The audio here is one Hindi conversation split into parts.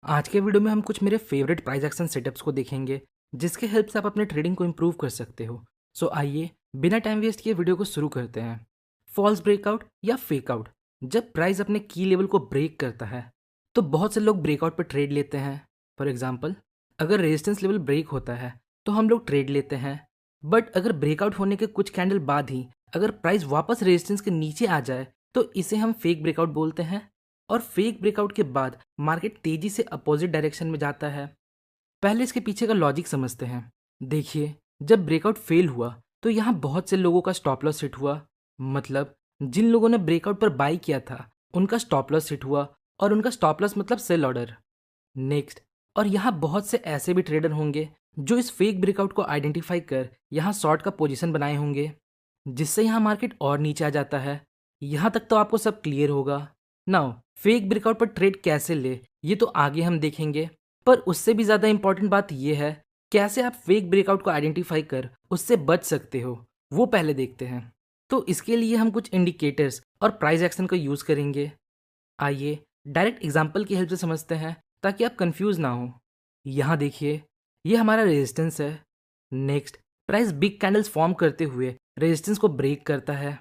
आज के वीडियो में हम कुछ मेरे फेवरेट प्राइस एक्शन सेटअप्स को देखेंगे जिसके हेल्प से आप अपने ट्रेडिंग को इम्प्रूव कर सकते हो। सो आइए बिना टाइम वेस्ट किए वीडियो को शुरू करते हैं। फॉल्स ब्रेकआउट या फेक आउट। जब प्राइस अपने की लेवल को ब्रेक करता है तो बहुत से लोग ब्रेकआउट पर ट्रेड लेते हैं। फॉर एग्जाम्पल, अगर रेजिस्टेंस लेवल ब्रेक होता है तो हम लोग ट्रेड लेते हैं, बट अगर ब्रेकआउट होने के कुछ कैंडल बाद ही अगर प्राइस वापस रेजिस्टेंस के नीचे आ जाए तो इसे हम फेक ब्रेकआउट बोलते हैं। और फेक ब्रेकआउट के बाद मार्केट तेजी से अपोजिट डायरेक्शन में जाता है। पहले इसके पीछे का लॉजिक समझते हैं। देखिए, जब ब्रेकआउट फेल हुआ तो यहाँ बहुत से लोगों का स्टॉप लॉस हिट हुआ। मतलब जिन लोगों ने ब्रेकआउट पर बाई किया था उनका स्टॉप लॉस हिट हुआ, और उनका स्टॉप लॉस मतलब सेल ऑर्डर। नेक्स्ट, और यहाँ बहुत से ऐसे भी ट्रेडर होंगे जो इस फेक ब्रेकआउट को आइडेंटिफाई कर यहाँ शॉर्ट का पोजीशन बनाए होंगे, जिससे यहाँ मार्केट और नीचे आ जाता है। यहाँ तक तो आपको सब क्लियर होगा। नाउ फेक ब्रेकआउट पर ट्रेड कैसे ले ये तो आगे हम देखेंगे, पर उससे भी ज़्यादा इंपॉर्टेंट बात यह है कैसे आप फेक ब्रेकआउट को आइडेंटिफाई कर उससे बच सकते हो, वो पहले देखते हैं। तो इसके लिए हम कुछ इंडिकेटर्स और प्राइस एक्शन का यूज़ करेंगे। आइए डायरेक्ट एग्जांपल की हेल्प से समझते हैं ताकि आप कंफ्यूज ना हो। यहाँ देखिए, ये हमारा रेजिस्टेंस है। Next, price big candles form करते हुए रेजिस्टेंस को ब्रेक करता है।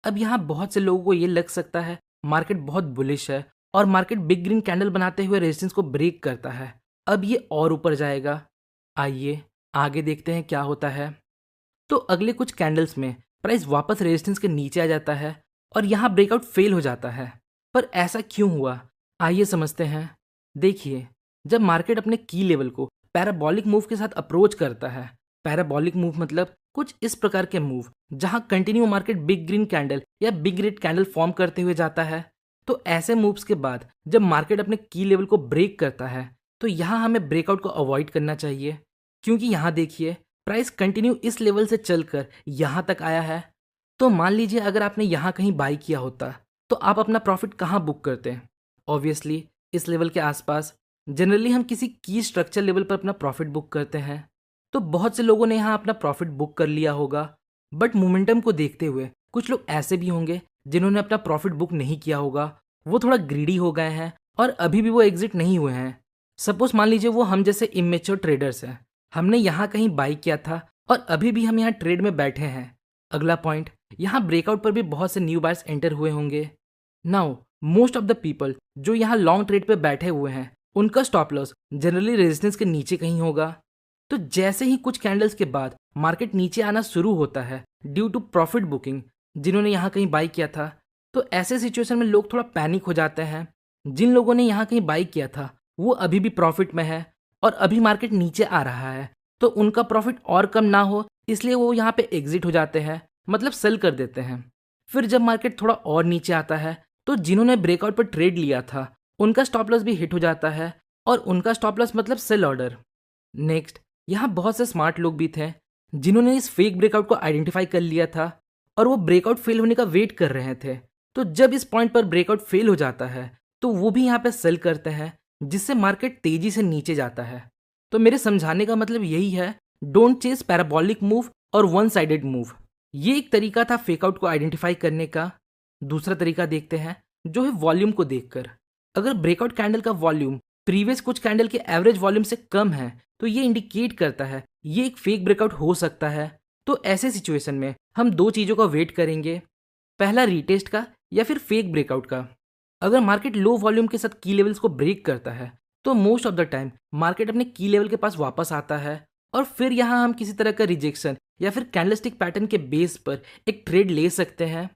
अब यहाँ बहुत से लोगों को ये लग सकता है मार्केट बहुत बुलिश है और मार्केट बिग ग्रीन कैंडल बनाते हुए रेजिस्टेंस को ब्रेक करता है, अब ये और ऊपर जाएगा। आइए आगे देखते हैं क्या होता है। तो अगले कुछ कैंडल्स में प्राइस वापस रेजिस्टेंस के नीचे आ जाता है और यहाँ ब्रेकआउट फेल हो जाता है। पर ऐसा क्यों हुआ, आइए समझते हैं। देखिए, जब मार्केट अपने की लेवल को पैराबोलिक मूव के साथ अप्रोच करता है, पैराबोलिक मूव मतलब कुछ इस प्रकार के मूव जहां continue market big green candle या बिग रेड कैंडल फॉर्म करते हुए जाता है, तो ऐसे मूव्स के बाद जब मार्केट अपने की लेवल को ब्रेक करता है तो यहाँ हमें ब्रेकआउट को अवॉइड करना चाहिए। क्योंकि यहाँ देखिए, प्राइस कंटिन्यू इस लेवल से चलकर यहाँ तक आया है। तो मान लीजिए अगर आपने यहाँ कहीं बाई किया होता तो आप अपना प्रॉफिट कहाँ बुक करते हैं? ऑब्वियसली इस लेवल के आसपास। जनरली हम किसी की स्ट्रक्चर लेवल पर अपना प्रॉफिट बुक करते हैं। तो बहुत से लोगों ने यहाँ अपना प्रॉफिट बुक कर लिया होगा, बट मोमेंटम को देखते हुए कुछ लोग ऐसे भी होंगे जिन्होंने अपना प्रॉफिट बुक नहीं किया होगा। वो थोड़ा ग्रीडी हो गए हैं और अभी भी वो एग्जिट नहीं हुए हैं। सपोज मान लीजिए वो हम जैसे इमेच्योर ट्रेडर्स हैं, हमने यहाँ कहीं बाई किया था और अभी भी हम यहाँ ट्रेड में बैठे हैं। अगला पॉइंट, यहाँ ब्रेकआउट पर भी बहुत से न्यू बायर्स एंटर हुए होंगे। Now most of the people जो यहाँ लॉन्ग ट्रेड पे बैठे हुए हैं उनका स्टॉप लॉस जनरली रेजिस्टेंस के नीचे कहीं होगा। तो जैसे ही कुछ कैंडल्स के बाद मार्केट नीचे आना शुरू होता है ड्यू टू प्रॉफिट बुकिंग, जिन्होंने यहाँ कहीं बाई किया था, तो ऐसे सिचुएशन में लोग थोड़ा पैनिक हो जाते हैं। जिन लोगों ने यहाँ कहीं बाई किया था वो अभी भी प्रॉफिट में है और अभी मार्केट नीचे आ रहा है, तो उनका प्रॉफिट और कम ना हो इसलिए वो यहाँ पे एग्जिट हो जाते हैं, मतलब सेल कर देते हैं। फिर जब मार्केट थोड़ा और नीचे आता है तो जिन्होंने ब्रेकआउट पर ट्रेड लिया था उनका स्टॉप लॉस भी हिट हो जाता है, और उनका स्टॉप लॉस मतलब सेल ऑर्डर। नेक्स्ट, यहाँ बहुत से स्मार्ट लोग भी थे जिन्होंने इस फेक ब्रेकआउट को आइडेंटिफाई कर लिया था और वो ब्रेकआउट फेल होने का वेट कर रहे थे। तो जब इस पॉइंट पर ब्रेकआउट फेल हो जाता है तो वो भी यहाँ पे सेल करते हैं, जिससे मार्केट तेजी से नीचे जाता है। तो मेरे समझाने का मतलब यही है, डोंट चेस पैराबोलिक मूव और वन साइडेड मूव। ये एक तरीका था फेकआउट को आइडेंटिफाई करने का। दूसरा तरीका देखते हैं जो है वॉल्यूम को देखकर। अगर ब्रेकआउट कैंडल का वॉल्यूम प्रीवियस कुछ कैंडल के एवरेज वॉल्यूम से कम है तो ये इंडिकेट करता है ये एक फेक ब्रेकआउट हो सकता है। तो ऐसे सिचुएशन में हम दो चीज़ों का वेट करेंगे, पहला रीटेस्ट का या फिर फेक ब्रेकआउट का। अगर मार्केट लो वॉल्यूम के साथ की लेवल्स को ब्रेक करता है तो most of the time market अपने की लेवल के पास वापस आता है, और फिर यहाँ हम किसी तरह का रिजेक्शन या फिर कैंडलस्टिक पैटर्न के बेस पर एक ट्रेड ले सकते हैं।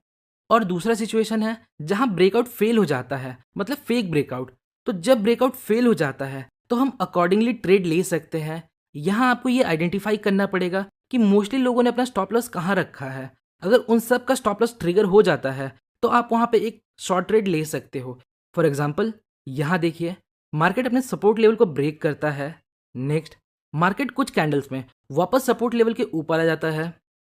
और दूसरा सिचुएशन है जहां ब्रेकआउट फेल हो जाता है, मतलब फेक ब्रेकआउट। तो जब ब्रेकआउट फेल हो जाता है तो हम अकॉर्डिंगली ट्रेड ले सकते हैं। यहाँ आपको ये आइडेंटिफाई करना पड़ेगा कि मोस्टली लोगों ने अपना स्टॉप लॉस कहाँ रखा है। अगर उन सब का स्टॉप लॉस ट्रिगर हो जाता है तो आप वहाँ पे एक शॉर्ट ट्रेड ले सकते हो। फॉर एग्जाम्पल, यहाँ देखिए, मार्केट अपने सपोर्ट लेवल को ब्रेक करता है। नेक्स्ट, मार्केट कुछ कैंडल्स में वापस सपोर्ट लेवल के ऊपर आ जाता है।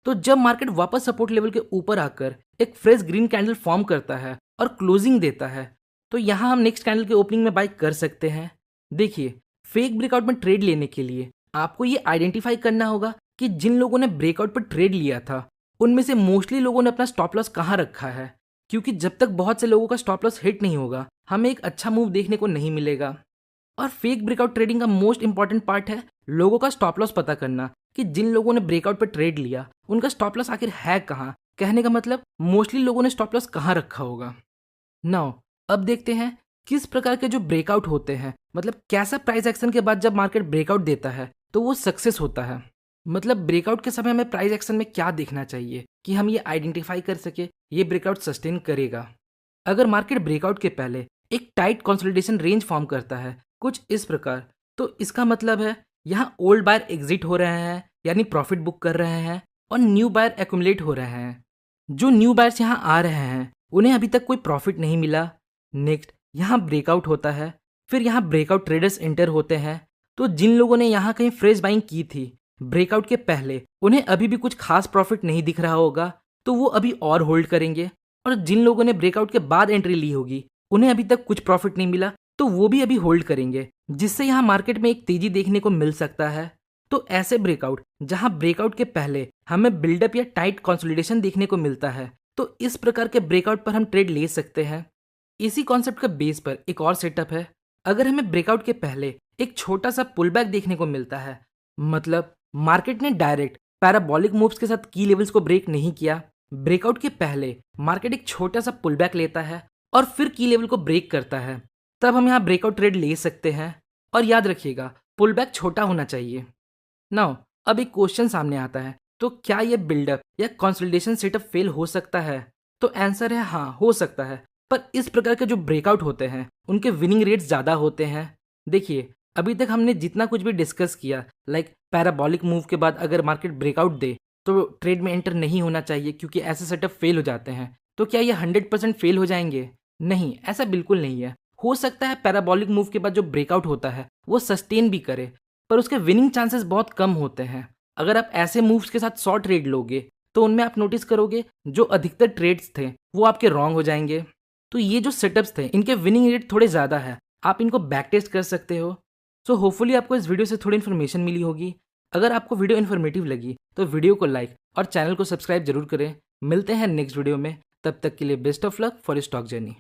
तो जब मार्केट वापस सपोर्ट लेवल के ऊपर आकर एक फ्रेश ग्रीन कैंडल फॉर्म करता है और क्लोजिंग देता है, तो यहाँ हम नेक्स्ट कैंडल के ओपनिंग में बाई कर सकते हैं। देखिए, फेक ब्रेकआउट में ट्रेड लेने के लिए आपको ये आइडेंटिफाई करना होगा कि जिन लोगों ने ब्रेकआउट पर ट्रेड लिया था उनमें से मोस्टली लोगों ने अपना स्टॉप लॉस कहाँ रखा है, क्योंकि जब तक बहुत से लोगों का स्टॉप लॉस हिट नहीं होगा हमें एक अच्छा मूव देखने को नहीं मिलेगा। और फेक ब्रेकआउट ट्रेडिंग का मोस्ट इंपॉर्टेंट पार्ट है लोगों का स्टॉप लॉस पता करना कि जिन लोगों ने ब्रेकआउट पर ट्रेड लिया उनका स्टॉप लॉस आखिर है कहाँ। कहने का मतलब मोस्टली लोगों ने स्टॉप लॉस कहाँ रखा होगा। नाउ अब देखते हैं किस प्रकार के जो ब्रेकआउट होते हैं, मतलब कैसा प्राइस एक्शन के बाद जब मार्केट ब्रेकआउट देता है तो वो सक्सेस होता है। मतलब ब्रेकआउट के समय हमें प्राइस एक्शन में क्या देखना चाहिए कि हम ये आइडेंटिफाई कर सके ये ब्रेकआउट सस्टेन करेगा। अगर मार्केट ब्रेकआउट के पहले एक टाइट कंसोलिडेशन रेंज फॉर्म करता है कुछ इस प्रकार, तो इसका मतलब है यहाँ ओल्ड बायर एग्जिट हो रहे हैं यानी प्रॉफिट बुक कर रहे हैं और न्यू बायर एक्यूमुलेट हो रहे हैं। जो न्यू बायर्स यहाँ आ रहे हैं उन्हें अभी तक कोई प्रॉफिट नहीं मिला। नेक्स्ट यहाँ ब्रेकआउट होता है, फिर यहाँ ब्रेकआउट ट्रेडर्स एंटर होते हैं। तो जिन लोगों ने यहाँ कहीं फ्रेश बाइंग की थी ब्रेकआउट के पहले उन्हें अभी भी कुछ खास प्रॉफिट नहीं दिख रहा होगा, तो वो अभी और होल्ड करेंगे। और जिन लोगों ने ब्रेकआउट के बाद एंट्री ली होगी उन्हें अभी तक कुछ प्रॉफिट नहीं मिला, तो वो भी अभी होल्ड करेंगे, जिससे यहाँ मार्केट में एक तेजी देखने को मिल सकता है। तो ऐसे ब्रेकआउट जहां ब्रेकआउट के पहले हमें बिल्डअप या टाइट कंसोलिडेशन देखने को मिलता है, तो इस प्रकार के ब्रेकआउट पर हम ट्रेड ले सकते हैं। इसी कॉन्सेप्ट का बेस पर एक और सेटअप है। अगर हमें ब्रेकआउट के पहले एक छोटा सा पुल बैक देखने को मिलता है, मतलब मार्केट ने डायरेक्ट पैराबॉलिक मूव्स के साथ की लेवल्स को ब्रेक नहीं किया, ब्रेकआउट के पहले मार्केट एक छोटा सा पुल बैक लेता है और फिर की लेवल को ब्रेक करता है, तब हम यहाँ ब्रेकआउट ट्रेड ले सकते हैं। और याद रखिएगा पुल बैक छोटा होना चाहिए। नाउ अब एक क्वेश्चन सामने आता है, तो क्या ये बिल्डअप या कंसोलिडेशन सेटअप फेल हो सकता है? तो आंसर है हाँ, हो सकता है। पर इस प्रकार के जो ब्रेकआउट होते हैं उनके विनिंग रेट्स ज़्यादा होते हैं। देखिए अभी तक हमने जितना कुछ भी डिस्कस किया, लाइक पैराबॉलिक मूव के बाद अगर मार्केट ब्रेकआउट दे तो ट्रेड में एंटर नहीं होना चाहिए क्योंकि ऐसे सेटअप फेल हो जाते हैं। तो क्या ये 100% फेल हो जाएंगे? नहीं, ऐसा बिल्कुल नहीं है। हो सकता है पैराबॉलिक मूव के बाद जो ब्रेकआउट होता है वो सस्टेन भी करे, पर उसके विनिंग चांसेस बहुत कम होते हैं। अगर आप ऐसे मूव्स के साथ 100 ट्रेड लोगे तो उनमें आप नोटिस करोगे जो अधिकतर ट्रेड्स थे वो आपके रॉन्ग हो जाएंगे। तो ये जो सेटअप्स थे इनके विनिंग रेट थोड़े ज़्यादा है, आप इनको बैक टेस्ट कर सकते हो। सो होपफुली आपको इस वीडियो से थोड़ी इन्फॉर्मेशन मिली होगी। अगर आपको वीडियो इन्फॉर्मेटिव लगी तो वीडियो को लाइक और चैनल को सब्सक्राइब जरूर करें। मिलते हैं नेक्स्ट वीडियो में, तब तक के लिए best of luck for stock journey.